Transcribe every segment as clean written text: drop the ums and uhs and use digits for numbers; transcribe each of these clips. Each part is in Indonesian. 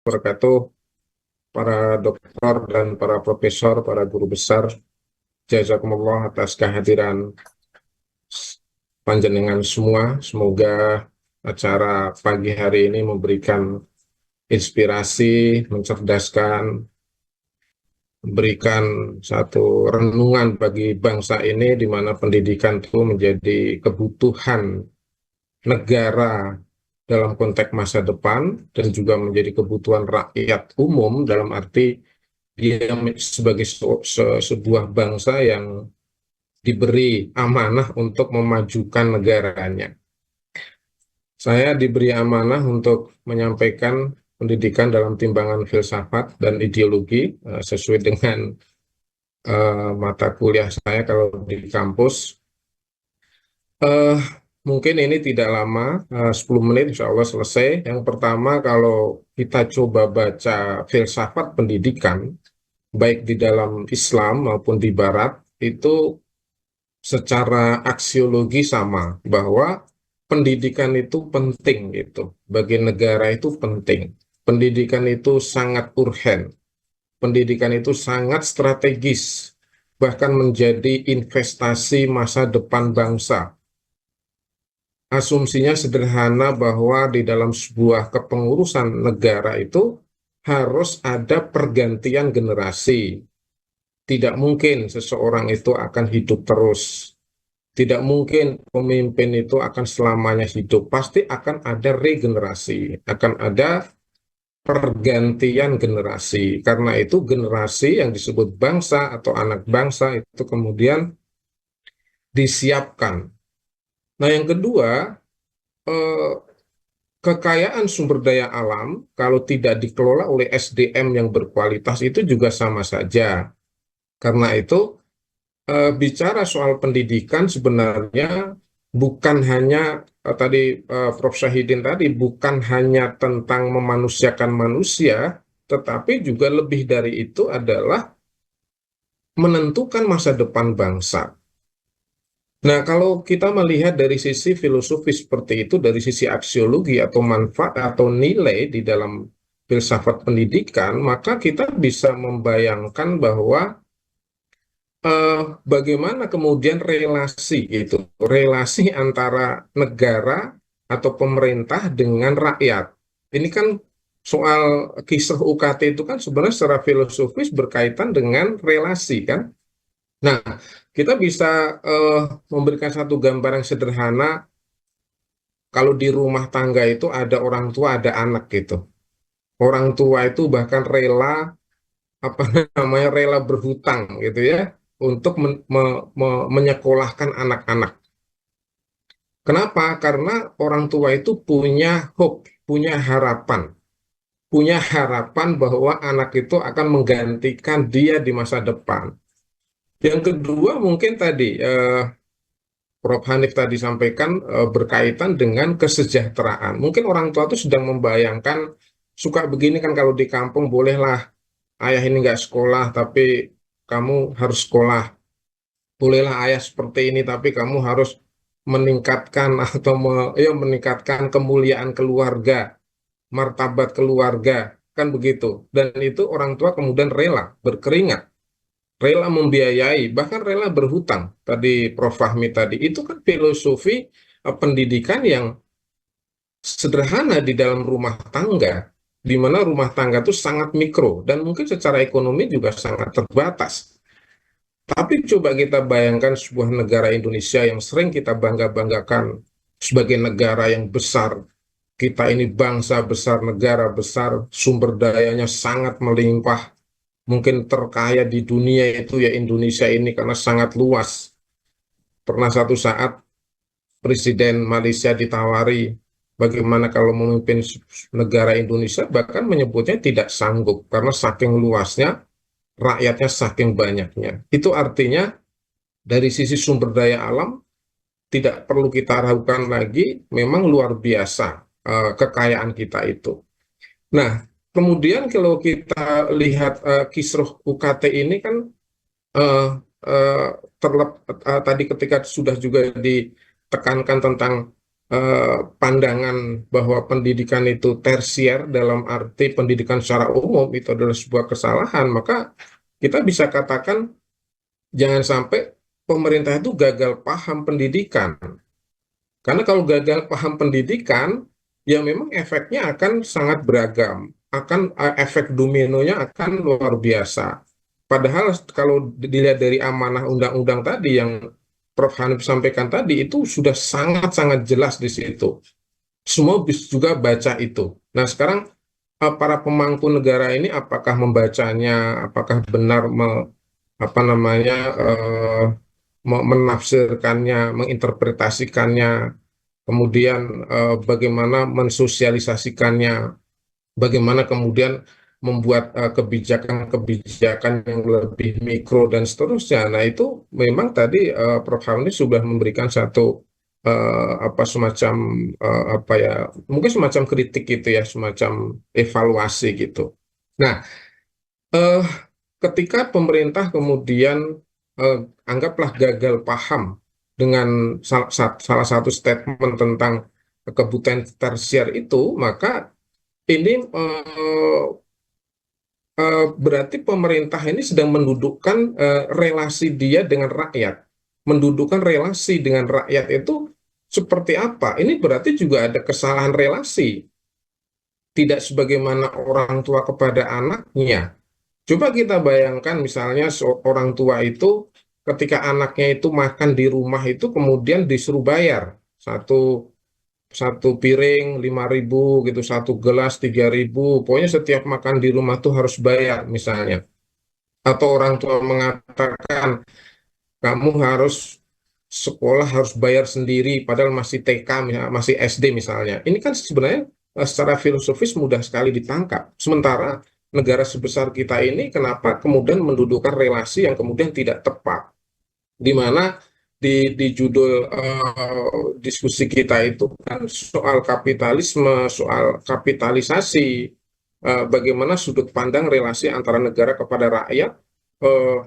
Wabarakatuh, para dokter dan para profesor, para guru besar, jazakumullah atas kehadiran panjenengan semua. Semoga acara pagi hari ini memberikan inspirasi, mencerdaskan, memberikan satu renungan bagi bangsa ini, di mana pendidikan itu menjadi kebutuhan negara dalam konteks masa depan dan juga menjadi kebutuhan rakyat umum dalam arti dia sebagai sebuah bangsa yang diberi amanah untuk memajukan negaranya. Saya diberi amanah untuk menyampaikan pendidikan dalam timbangan filsafat dan ideologi sesuai dengan mata kuliah saya kalau di kampus. Eh, Mungkin ini tidak lama, 10 menit insya Allah selesai. Yang pertama, kalau kita coba baca filsafat pendidikan, baik di dalam Islam maupun di Barat, itu secara aksiologi sama, bahwa pendidikan itu penting gitu. Bagi negara itu penting. Pendidikan itu sangat urgen. Pendidikan itu sangat strategis, bahkan menjadi investasi masa depan bangsa. Asumsinya sederhana bahwa di dalam sebuah kepengurusan negara itu harus ada pergantian generasi. Tidak mungkin seseorang itu akan hidup terus. Tidak mungkin pemimpin itu akan selamanya hidup. Pasti akan ada regenerasi, akan ada pergantian generasi. Karena itu generasi yang disebut bangsa atau anak bangsa itu kemudian disiapkan. Nah, yang kedua, eh, kekayaan sumber daya alam kalau tidak dikelola oleh SDM yang berkualitas itu juga sama saja. Karena itu bicara soal pendidikan sebenarnya bukan hanya tadi Prof. Syahidin tadi bukan hanya tentang memanusiakan manusia, tetapi juga lebih dari itu adalah menentukan masa depan bangsa. Nah, kalau kita melihat dari sisi filosofi seperti itu, dari sisi aksiologi atau manfaat atau nilai di dalam filsafat pendidikan, maka kita bisa membayangkan bahwa bagaimana kemudian relasi itu, relasi antara negara atau pemerintah dengan rakyat. Ini kan soal kisah UKT itu kan sebenarnya secara filosofis berkaitan dengan relasi kan. Nah, kita bisa memberikan satu gambaran yang sederhana kalau di rumah tangga itu ada orang tua, ada anak gitu. Orang tua itu bahkan rela apa namanya rela berhutang gitu ya untuk menyekolahkan anak-anak. Kenapa? Karena orang tua itu punya hope, punya harapan bahwa anak itu akan menggantikan dia di masa depan. Yang kedua mungkin tadi Prof. Hanif tadi sampaikan berkaitan dengan kesejahteraan. Mungkin orang tua itu sedang membayangkan suka begini kan kalau di kampung bolehlah ayah ini nggak sekolah tapi kamu harus sekolah. Bolehlah ayah seperti ini tapi kamu harus meningkatkan atau meningkatkan kemuliaan keluarga, martabat keluarga, kan begitu. Dan itu orang tua kemudian rela berkeringat, rela membiayai, bahkan rela berhutang. Tadi Prof. Fahmi tadi, itu kan filosofi pendidikan yang sederhana di dalam rumah tangga, di mana rumah tangga itu sangat mikro, dan mungkin secara ekonomi juga sangat terbatas. Tapi coba kita bayangkan sebuah negara Indonesia yang sering kita bangga-banggakan sebagai negara yang besar. Kita ini bangsa besar, negara besar, sumber dayanya sangat melimpah. Mungkin terkaya di dunia itu ya Indonesia ini karena sangat luas. Pernah satu saat Presiden Malaysia ditawari bagaimana kalau memimpin negara Indonesia, bahkan menyebutnya tidak sanggup karena saking luasnya, rakyatnya saking banyaknya. Itu artinya dari sisi sumber daya alam tidak perlu kita ragukan lagi, memang luar biasa kekayaan kita itu. Nah, kemudian kalau kita lihat kisruh UKT ini kan uh, uh, tadi ketika sudah juga ditekankan tentang pandangan bahwa pendidikan itu tersier dalam arti pendidikan secara umum itu adalah sebuah kesalahan, maka kita bisa katakan jangan sampai pemerintah itu gagal paham pendidikan. Karena kalau gagal paham pendidikan, ya memang efeknya akan sangat beragam, akan efek dominonya akan luar biasa. Padahal kalau dilihat dari amanah undang-undang tadi yang Prof. Hanif sampaikan tadi itu sudah sangat-sangat jelas di situ. Semua bisa juga baca itu. Nah, sekarang para pemangku negara ini apakah membacanya, apakah benar apa namanya menafsirkannya, menginterpretasikannya, kemudian bagaimana mensosialisasikannya, bagaimana kemudian membuat kebijakan-kebijakan yang lebih mikro dan seterusnya. Nah, itu memang tadi Prof. Hamdi sudah memberikan satu apa semacam apa ya, mungkin semacam kritik gitu ya, semacam evaluasi gitu. Nah, eh, ketika pemerintah kemudian eh, anggaplah gagal paham dengan salah satu statement tentang kebutuhan tersier itu, maka ini berarti pemerintah ini sedang mendudukkan relasi dia dengan rakyat. Mendudukkan relasi dengan rakyat itu seperti apa? Ini berarti juga ada kesalahan relasi. Tidak sebagaimana orang tua kepada anaknya. Coba kita bayangkan misalnya seorang tua itu ketika anaknya itu makan di rumah itu kemudian disuruh bayar satu satu piring 5.000 gitu, satu gelas 3.000, pokoknya setiap makan di rumah tuh harus bayar misalnya. Atau orang tua mengatakan kamu harus sekolah harus bayar sendiri padahal masih TK misalnya, masih SD misalnya. Ini kan sebenarnya secara filosofis mudah sekali ditangkap. Sementara negara sebesar kita ini kenapa kemudian mendudukan relasi yang kemudian tidak tepat, di mana di judul diskusi kita itu kan soal kapitalisme, soal kapitalisasi, bagaimana sudut pandang relasi antara negara kepada rakyat. eh,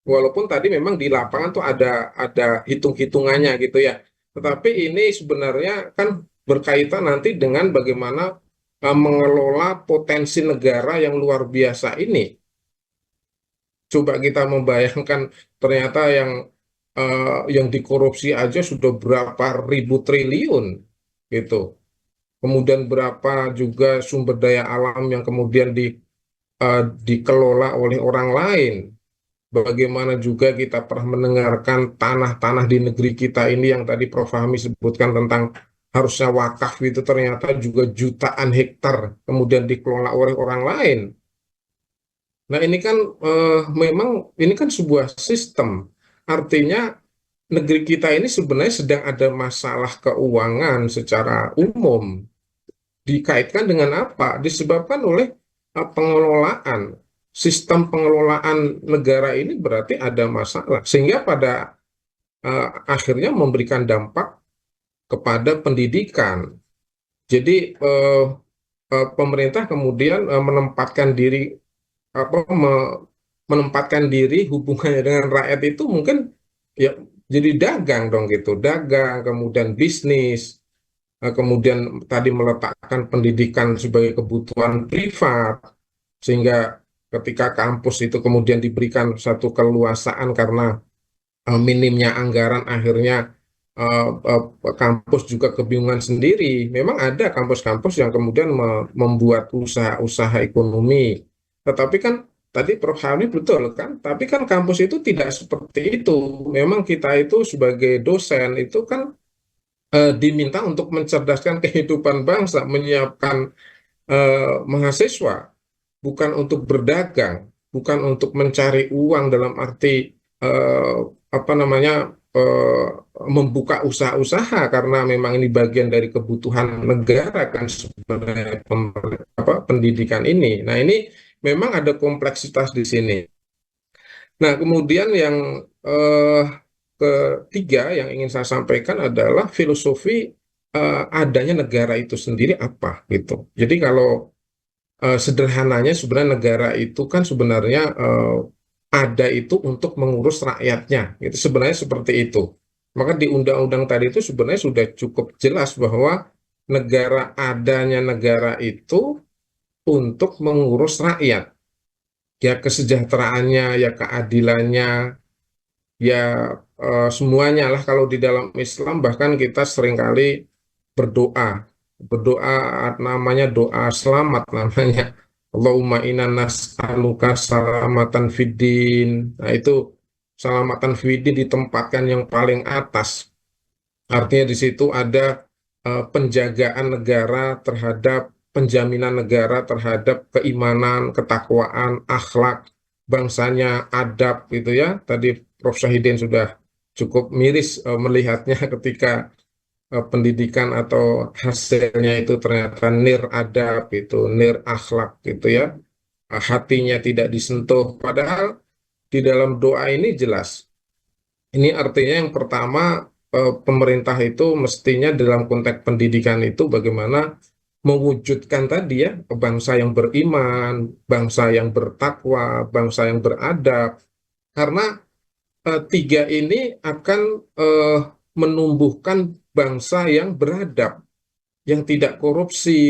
Walaupun tadi memang di lapangan tuh ada hitung-hitungannya gitu ya, tetapi ini sebenarnya kan berkaitan nanti dengan bagaimana mengelola potensi negara yang luar biasa ini. Coba kita membayangkan ternyata yang dikorupsi aja sudah berapa ribu triliun gitu. Kemudian berapa juga sumber daya alam yang kemudian dikelola oleh orang lain. Bagaimana juga kita pernah mendengarkan tanah-tanah di negeri kita ini yang tadi Prof. Fahmi sebutkan tentang harusnya wakaf itu ternyata juga jutaan hektar kemudian dikelola oleh orang lain. Nah, ini kan memang ini kan sebuah sistem. Artinya negeri kita ini sebenarnya sedang ada masalah keuangan secara umum. Dikaitkan dengan apa? Disebabkan oleh pengelolaan. Sistem pengelolaan negara ini berarti ada masalah. Sehingga pada akhirnya memberikan dampak kepada pendidikan. Jadi pemerintah kemudian menempatkan diri apa menempatkan diri hubungannya dengan rakyat itu mungkin ya jadi dagang dong gitu, dagang, kemudian bisnis, kemudian tadi meletakkan pendidikan sebagai kebutuhan privat, sehingga ketika kampus itu kemudian diberikan satu keleluasaan karena minimnya anggaran, akhirnya kampus juga kebingungan sendiri. Memang ada kampus-kampus yang kemudian membuat usaha-usaha ekonomi, tetapi kan tadi Prof. Hamdi betul kan, tapi kan kampus itu tidak seperti itu. Memang kita itu sebagai dosen itu kan diminta untuk mencerdaskan kehidupan bangsa, menyiapkan mahasiswa, bukan untuk berdagang, bukan untuk mencari uang dalam arti eh, apa namanya eh, membuka usaha-usaha karena memang ini bagian dari kebutuhan negara kan sebenarnya pendidikan ini. Nah, ini memang ada kompleksitas di sini. Nah, kemudian yang eh, ketiga yang ingin saya sampaikan adalah filosofi adanya negara itu sendiri apa gitu. Jadi kalau sederhananya sebenarnya negara itu kan sebenarnya ada itu untuk mengurus rakyatnya. Itu sebenarnya seperti itu. Maka di undang-undang tadi itu sebenarnya sudah cukup jelas bahwa adanya negara itu untuk mengurus rakyat, ya kesejahteraannya, ya keadilannya, ya semuanya lah. Kalau di dalam Islam bahkan kita seringkali berdoa, berdoa namanya doa selamat namanya. Allahumma inna nas'aluka salamatan fiddin. Nah itu salamatan fiddin ditempatkan yang paling atas. Artinya di situ ada penjagaan negara terhadap penjaminan negara terhadap keimanan, ketakwaan, akhlak bangsanya, adab gitu ya. Tadi Prof. Syahidin sudah cukup miris melihatnya ketika pendidikan atau hasilnya itu ternyata nir adab itu, nir akhlak gitu ya. Hatinya tidak disentuh. Padahal di dalam doa ini jelas. Ini artinya yang pertama pemerintah itu mestinya dalam konteks pendidikan itu bagaimana mewujudkan tadi ya bangsa yang beriman, bangsa yang bertakwa, bangsa yang beradab. Karena tiga ini akan eh, menumbuhkan bangsa yang beradab, yang tidak korupsi,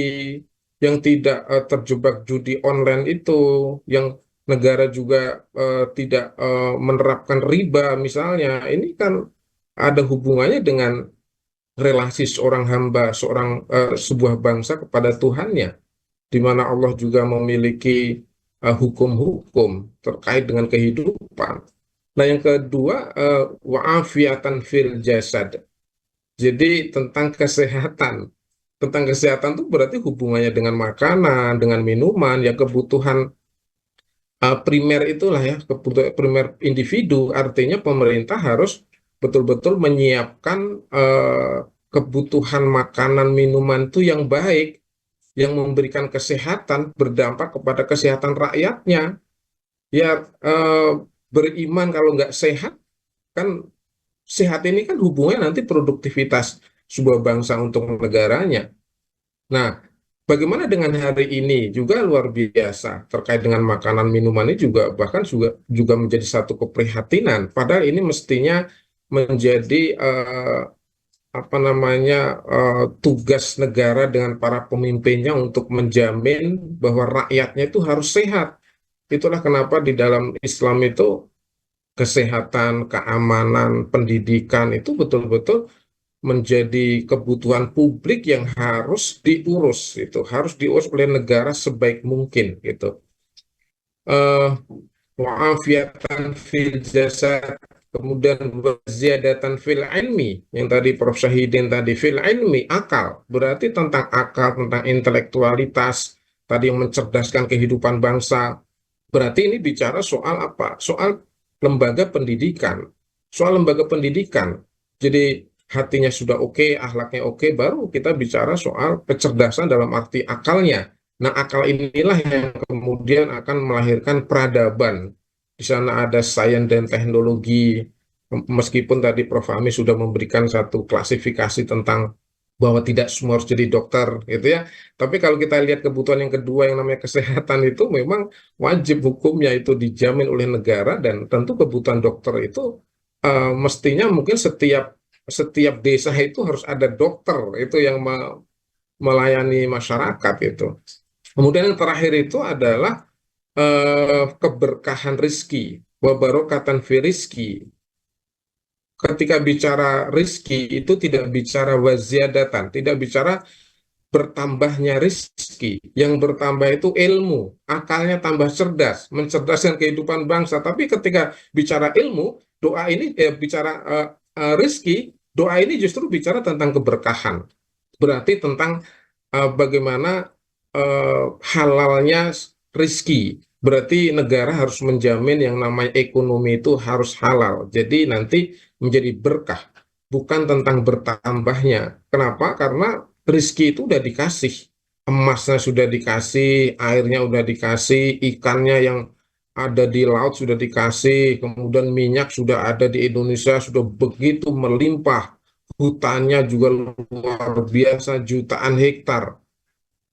yang tidak terjebak judi online itu, yang negara juga tidak menerapkan riba misalnya. Ini kan ada hubungannya dengan relasi seorang hamba, sebuah bangsa kepada Tuhannya, di mana Allah juga memiliki hukum-hukum terkait dengan kehidupan. Nah, yang kedua, wa'afiatan fil jasad. Jadi tentang kesehatan. Tentang kesehatan itu berarti hubungannya dengan makanan, dengan minuman, ya kebutuhan primer itulah ya, kebutuhan primer individu. Artinya pemerintah harus betul-betul menyiapkan kebutuhan makanan minuman itu yang baik, yang memberikan kesehatan, berdampak kepada kesehatan rakyatnya. Ya beriman kalau nggak sehat, kan sehat ini kan hubungannya nanti produktivitas sebuah bangsa untuk negaranya. Nah, bagaimana dengan hari ini juga luar biasa terkait dengan makanan minuman ini juga bahkan juga menjadi satu keprihatinan. Padahal ini mestinya menjadi apa namanya tugas negara dengan para pemimpinnya untuk menjamin bahwa rakyatnya itu harus sehat. Itulah kenapa di dalam Islam itu kesehatan, keamanan, pendidikan itu betul-betul menjadi kebutuhan publik yang harus diurus, itu harus diurus oleh negara sebaik mungkin gitu. Eh, Wa'afiatan fil jasad, kemudian waziyadatan fil ilmi, yang tadi Prof. Syahidin tadi, fil ilmi, akal, berarti tentang akal, tentang intelektualitas, tadi yang mencerdaskan kehidupan bangsa. Berarti ini bicara soal apa? Soal lembaga pendidikan. Soal lembaga pendidikan. Jadi hatinya sudah oke, akhlaknya oke, baru kita bicara soal kecerdasan dalam arti akalnya. Nah, akal inilah yang kemudian akan melahirkan peradaban. Di sana ada sains dan teknologi. Meskipun tadi Prof. Ami sudah memberikan satu klasifikasi tentang bahwa tidak semua harus jadi dokter, gitu ya. Tapi kalau kita lihat kebutuhan yang kedua yang namanya kesehatan itu memang wajib hukumnya itu dijamin oleh negara dan tentu kebutuhan dokter itu mestinya mungkin setiap desa itu harus ada dokter itu yang melayani masyarakat itu. Kemudian yang terakhir itu adalah keberkahan rizki, wabarokatan fi rizki. Ketika bicara rizki itu tidak bicara waziadatan, tidak bicara bertambahnya rizki. Yang bertambah itu ilmu, akalnya tambah cerdas, mencerdaskan kehidupan bangsa. Tapi ketika bicara ilmu, doa ini bicara rizki, doa ini justru bicara tentang keberkahan. Berarti tentang bagaimana halalnya rizki. Berarti negara harus menjamin yang namanya ekonomi itu harus halal. Jadi nanti menjadi berkah, bukan tentang bertambahnya. Kenapa? Karena rizki itu udah dikasih. Emasnya sudah dikasih, airnya udah dikasih, ikannya yang ada di laut sudah dikasih, kemudian minyak sudah ada di Indonesia, sudah begitu melimpah. Hutannya juga luar biasa, jutaan hektar.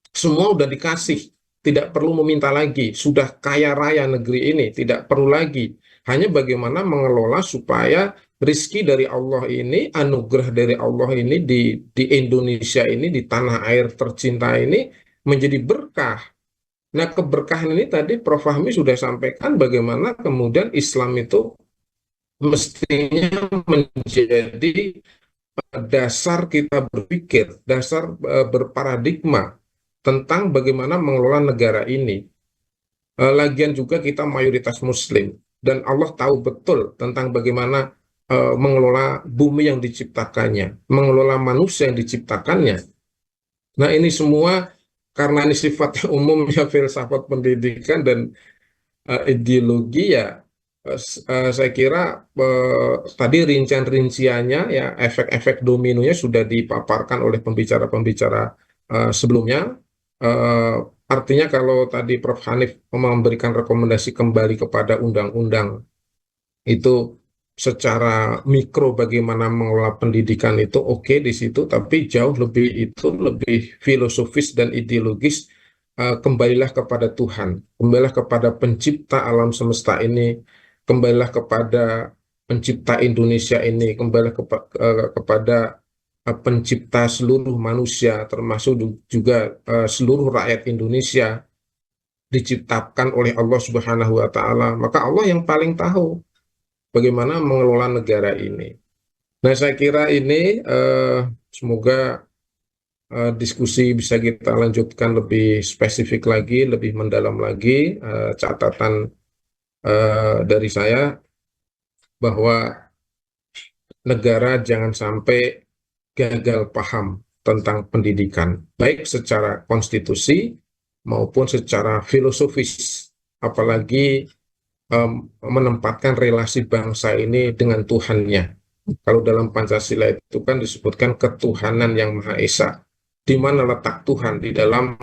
Semua udah dikasih, tidak perlu meminta lagi. Sudah kaya raya negeri ini, tidak perlu lagi. Hanya bagaimana mengelola supaya rizki dari Allah ini, anugerah dari Allah ini di Indonesia ini, di tanah air tercinta ini menjadi berkah. Nah, keberkahan ini tadi Prof. Fahmi sudah sampaikan bagaimana kemudian Islam itu mestinya menjadi dasar kita berpikir, dasar berparadigma tentang bagaimana mengelola negara ini. Lagian juga kita mayoritas Muslim dan Allah tahu betul tentang bagaimana mengelola bumi yang diciptakannya, mengelola manusia yang diciptakannya. Nah, ini semua karena ini sifatnya umumnya filsafat pendidikan dan ideologi ya, saya kira tadi rincian-rinciannya ya, efek-efek dominonya sudah dipaparkan oleh pembicara-pembicara sebelumnya. Eh, Artinya kalau tadi Prof. Hanif memberikan rekomendasi kembali kepada undang-undang itu secara mikro bagaimana mengelola pendidikan itu oke di situ, tapi jauh lebih itu lebih filosofis dan ideologis. Kembalilah kepada Tuhan, kembalilah kepada pencipta alam semesta ini, kembalilah kepada pencipta Indonesia ini, kembalilah kepada pencipta seluruh manusia, termasuk juga seluruh rakyat Indonesia diciptakan oleh Allah Subhanahu wa Ta'ala. Maka Allah yang paling tahu bagaimana mengelola negara ini. Nah, saya kira ini semoga diskusi bisa kita lanjutkan lebih spesifik lagi, lebih mendalam lagi. Catatan dari saya bahwa negara jangan sampai gagal paham tentang pendidikan, baik secara konstitusi maupun secara filosofis, apalagi menempatkan relasi bangsa ini dengan Tuhannya. Kalau dalam Pancasila itu kan disebutkan ketuhanan yang Maha Esa. Di mana letak Tuhan di dalam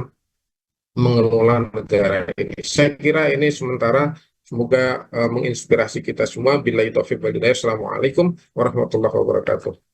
mengelola negara ini? Saya kira ini sementara, semoga menginspirasi kita semua. Billahi taufiq wal hidayah. Assalamualaikum warahmatullahi wabarakatuh.